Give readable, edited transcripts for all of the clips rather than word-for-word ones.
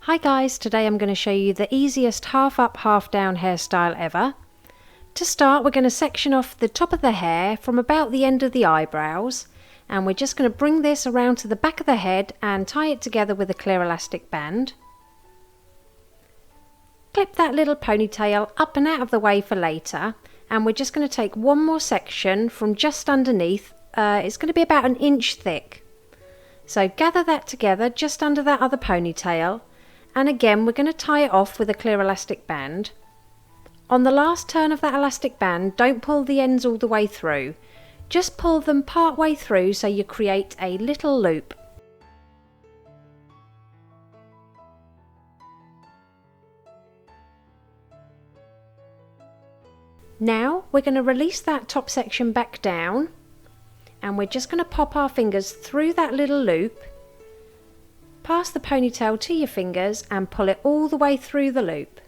Hi guys, today I'm going to show you the easiest half up, half down hairstyle ever. To start, we're going to section off the top of the hair from about the end of the eyebrows, and we're just going to bring this around to the back of the head and tie it together with a clear elastic band. Clip that little ponytail up and out of the way for later, and we're just going to take one more section from just underneath. It's going to be about an inch thick. So gather that together just under that other ponytail. And again, we're going to tie it off with a clear elastic band. On the last turn of that elastic band, don't pull the ends all the way through. Just pull them part way through so you create a little loop. Now we're going to release that top section back down, and we're just going to pop our fingers through that little loop. Pass the ponytail to your fingers and pull it all the way through the loop.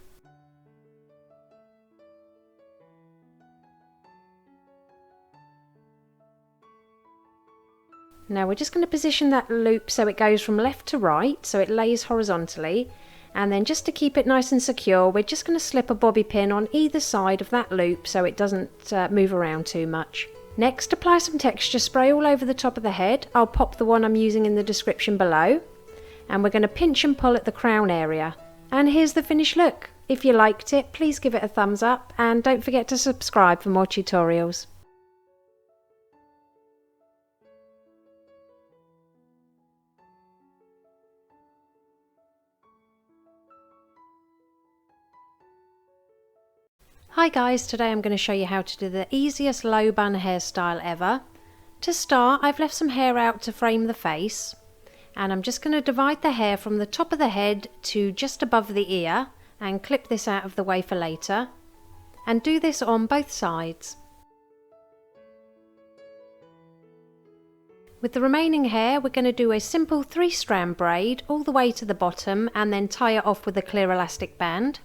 Now we're just going to position that loop so it goes from left to right, so it lays horizontally, and then just to keep it nice and secure, we're just going to slip a bobby pin on either side of that loop so it doesn't move around too much. Next, apply some texture spray all over the top of the head. I'll pop the one I'm using in the description below. And we're going to pinch and pull at the crown area. And here's the finished look. If you liked it, please give it a thumbs up and don't forget to subscribe for more tutorials. Hi guys, today I'm going to show you how to do the easiest low bun hairstyle ever. To start, I've left some hair out to frame the face. And I'm just going to divide the hair from the top of the head to just above the ear and clip this out of the way for later, and do this on both sides. With the remaining hair, we're going to do a simple 3-strand braid all the way to the bottom and then tie it off with a clear elastic band.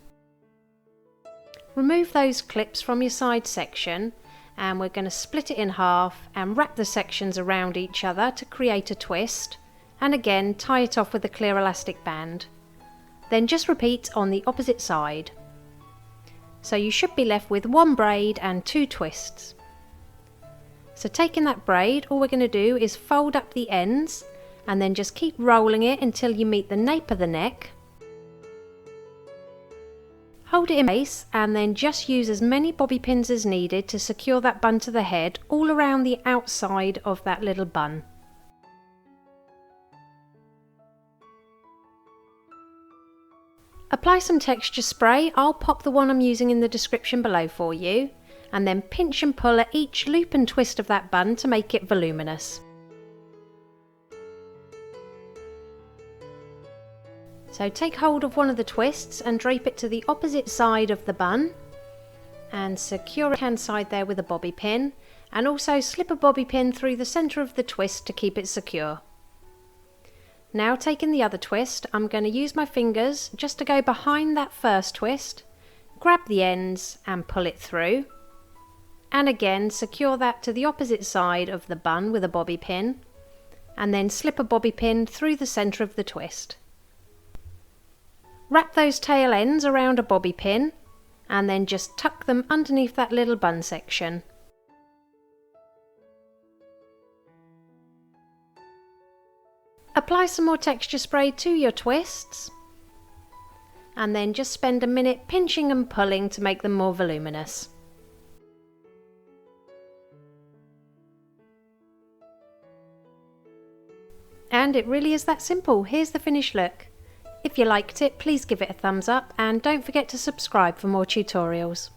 Remove those clips from your side section, and we're going to split it in half and wrap the sections around each other to create a twist. And again, tie it off with a clear elastic band. Then just repeat on the opposite side. So you should be left with one braid and 2 twists. So taking that braid, all we're going to do is fold up the ends and then just keep rolling it until you meet the nape of the neck. Hold it in place and then just use as many bobby pins as needed to secure that bun to the head all around the outside of that little bun. Apply some texture spray. I'll pop the one I'm using in the description below for you, and then pinch and pull at each loop and twist of that bun to make it voluminous. So take hold of one of the twists and drape it to the opposite side of the bun and secure the hand side there with a bobby pin, and also slip a bobby pin through the centre of the twist to keep it secure. Now taking the other twist, I'm going to use my fingers just to go behind that first twist, grab the ends and pull it through, and again secure that to the opposite side of the bun with a bobby pin, and then slip a bobby pin through the centre of the twist. Wrap those tail ends around a bobby pin and then just tuck them underneath that little bun section. Apply some more texture spray to your twists and then just spend a minute pinching and pulling to make them more voluminous. And it really is that simple. Here's the finished look. If you liked it, please give it a thumbs up and don't forget to subscribe for more tutorials.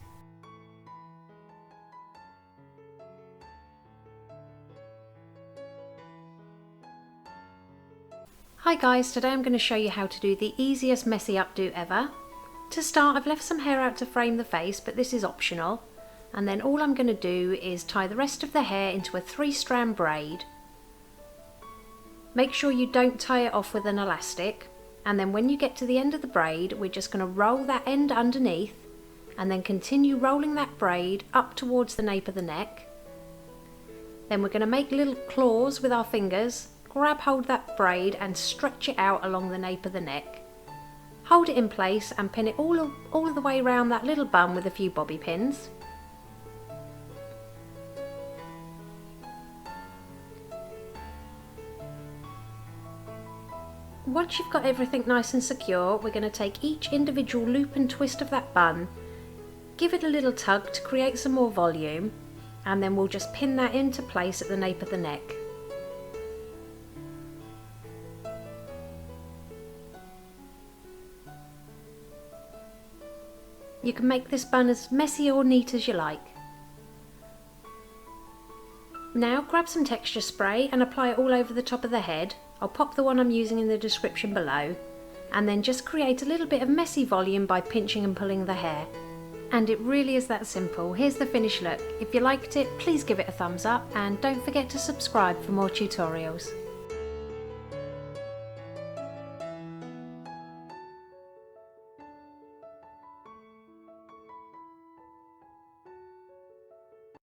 Hi guys, today I'm going to show you how to do the easiest messy updo ever. To start, I've left some hair out to frame the face, but this is optional. And then all I'm going to do is tie the rest of the hair into a 3-strand braid. Make sure you don't tie it off with an elastic. And then when you get to the end of the braid, we're just going to roll that end underneath and then continue rolling that braid up towards the nape of the neck. Then we're going to make little claws with our fingers, grab hold of that braid and stretch it out along the nape of the neck. hold it in place and pin it all of the way around that little bun with a few bobby pins. Once you've got everything nice and secure, we're going to take each individual loop and twist of that bun, give it a little tug to create some more volume, and then we'll just pin that into place at the nape of the neck. You can make this bun as messy or neat as you like. Now grab some texture spray and apply it all over the top of the head. I'll pop the one I'm using in the description below, and then just create a little bit of messy volume by pinching and pulling the hair. And it really is that simple. Here's the finished look. If you liked it, please give it a thumbs up and don't forget to subscribe for more tutorials.